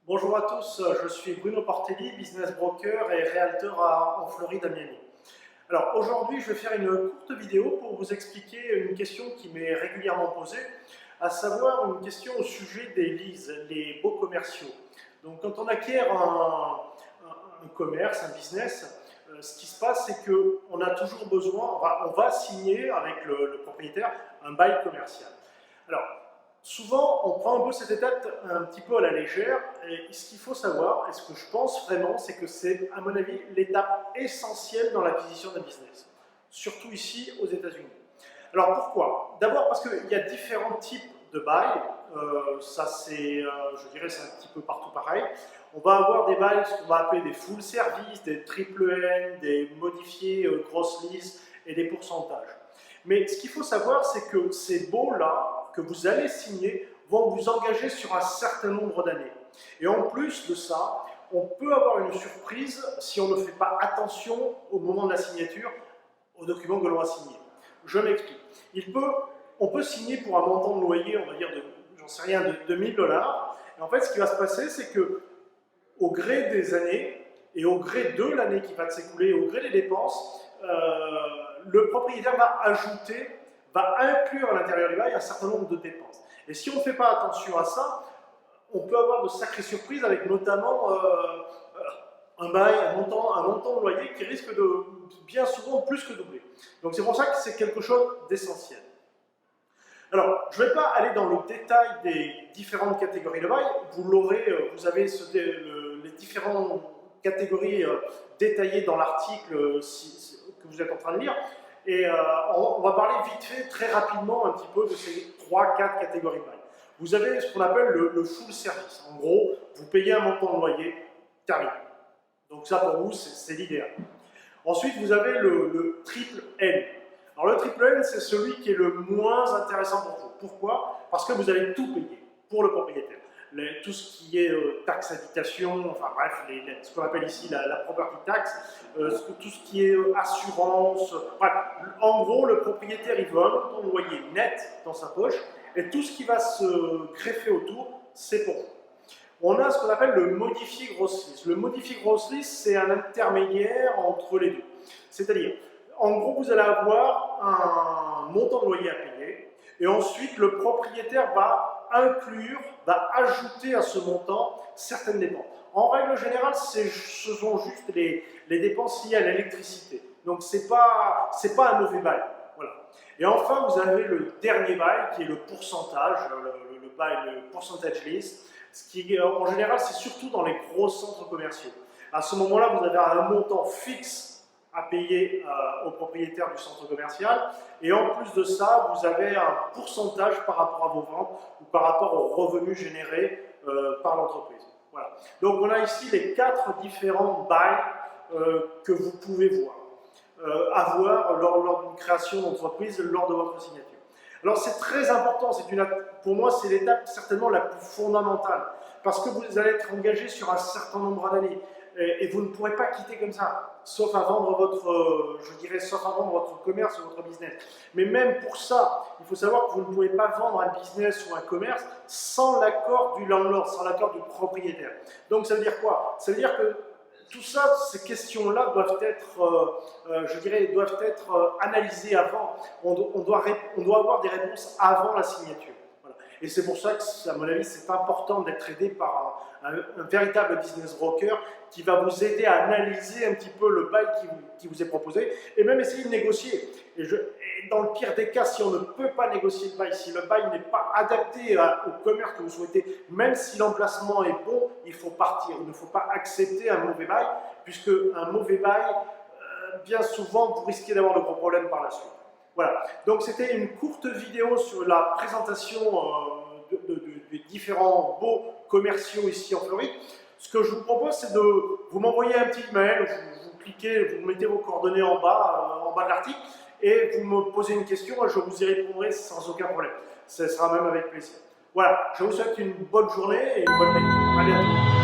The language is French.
Bonjour à tous, je suis Bruno Portelli, business broker et realtor en Floride, à Miami. Alors aujourd'hui, je vais faire une courte vidéo pour vous expliquer une question qui m'est régulièrement posée, à savoir une question au sujet des leads, les baux commerciaux. Donc quand on acquiert un commerce, un business, ce qui se passe, c'est qu'on a toujours besoin, on va signer avec le propriétaire un bail commercial. Alors, souvent, on prend un peu cette étape un petit peu à la légère, et ce qu'il faut savoir, et ce que je pense vraiment, c'est que c'est, à mon avis, l'étape essentielle dans l'acquisition d'un business, surtout ici aux États-Unis. Alors pourquoi? D'abord parce qu'il y a différents types de bails, ça c'est, je dirais, c'est un petit peu partout pareil. On va avoir des bails, ce qu'on va appeler des full service, des triple N, des modifiés gross lease et des pourcentages. Mais ce qu'il faut savoir, c'est que ces baux-là, que vous allez signer, vont vous engager sur un certain nombre d'années. Et en plus de ça, on peut avoir une surprise si on ne fait pas attention au moment de la signature aux documents que l'on va signer. Je m'explique. On peut signer pour un montant de loyer, on va dire, j'en sais rien, de 1000 $. Et en fait, ce qui va se passer, c'est que au gré des années et au gré de l'année qui va s'écouler, au gré des dépenses, le propriétaire va inclure à l'intérieur du bail un certain nombre de dépenses. Et si on ne fait pas attention à ça, on peut avoir de sacrées surprises avec notamment un bail, un montant de loyer qui risque de bien souvent plus que doubler. Donc c'est pour ça que c'est quelque chose d'essentiel. Alors, je ne vais pas aller dans le détail des différentes catégories de bail. Vous avez les différentes catégories détaillées dans l'article que vous êtes en train de lire. Et on va parler vite fait, très rapidement, un petit peu de ces 3-4 catégories de bail. Vous avez ce qu'on appelle le full service. En gros, vous payez un montant de loyer, terminé. Donc ça, pour vous, c'est l'idéal. Ensuite, vous avez le triple N. Alors le triple N, c'est celui qui est le moins intéressant pour vous. Pourquoi? Parce que vous allez tout payer pour le propriétaire. Tout ce qui est taxe habitation, enfin bref, ce qu'on appelle ici la property tax, tout ce qui est assurance, bref, en gros, le propriétaire, il veut un montant de loyer net dans sa poche, et tout ce qui va se greffer autour, c'est pour vous. On a ce qu'on appelle le modifié gross lease. Le modifié gross lease, c'est un intermédiaire entre les deux. C'est-à-dire, en gros, vous allez avoir un montant de loyer à payer, et ensuite, le propriétaire va ajouter à ce montant certaines dépenses. En règle générale, ce sont juste les dépenses liées à l'électricité. Donc, ce n'est pas un mauvais bail. Voilà. Et enfin, vous avez le dernier bail, qui est le pourcentage, le bail, le percentage lease, ce qui, en général, c'est surtout dans les gros centres commerciaux. À ce moment-là, vous avez un montant fixe à payer au propriétaire du centre commercial, et en plus de ça, vous avez un pourcentage par rapport à vos ventes ou par rapport aux revenus générés par l'entreprise. Voilà. Donc on a ici les 4 différents bails que vous pouvez avoir lors d'une création d'entreprise, lors de votre signature. Alors c'est très important, pour moi c'est l'étape certainement la plus fondamentale, parce que vous allez être engagé sur un certain nombre d'années. Et vous ne pourrez pas quitter comme ça, sauf à vendre votre commerce ou votre business. Mais même pour ça, il faut savoir que vous ne pouvez pas vendre un business ou un commerce sans l'accord du landlord, sans l'accord du propriétaire. Donc ça veut dire quoi? Ça veut dire que tout ça, ces questions-là doivent être analysées avant. On doit avoir des réponses avant la signature. Voilà. Et c'est pour ça que, à mon avis, c'est important d'être aidé par un véritable business broker qui va vous aider à analyser un petit peu le bail qui vous est proposé et même essayer de négocier. Et dans le pire des cas, si on ne peut pas négocier le bail, si le bail n'est pas adapté au commerce que vous souhaitez, même si l'emplacement est bon, il faut partir. Il ne faut pas accepter un mauvais bail, puisque un mauvais bail, bien souvent, vous risquez d'avoir de gros problèmes par la suite. Voilà, donc c'était une courte vidéo sur la présentation des différents baux commerciaux ici en Floride. Ce que je vous propose, c'est de vous m'envoyer un petit mail, vous cliquez, vous mettez vos coordonnées en bas de l'article, et vous me posez une question, et je vous y répondrai sans aucun problème. Ce sera même avec plaisir. Voilà, je vous souhaite une bonne journée et une bonne lecture. À bientôt.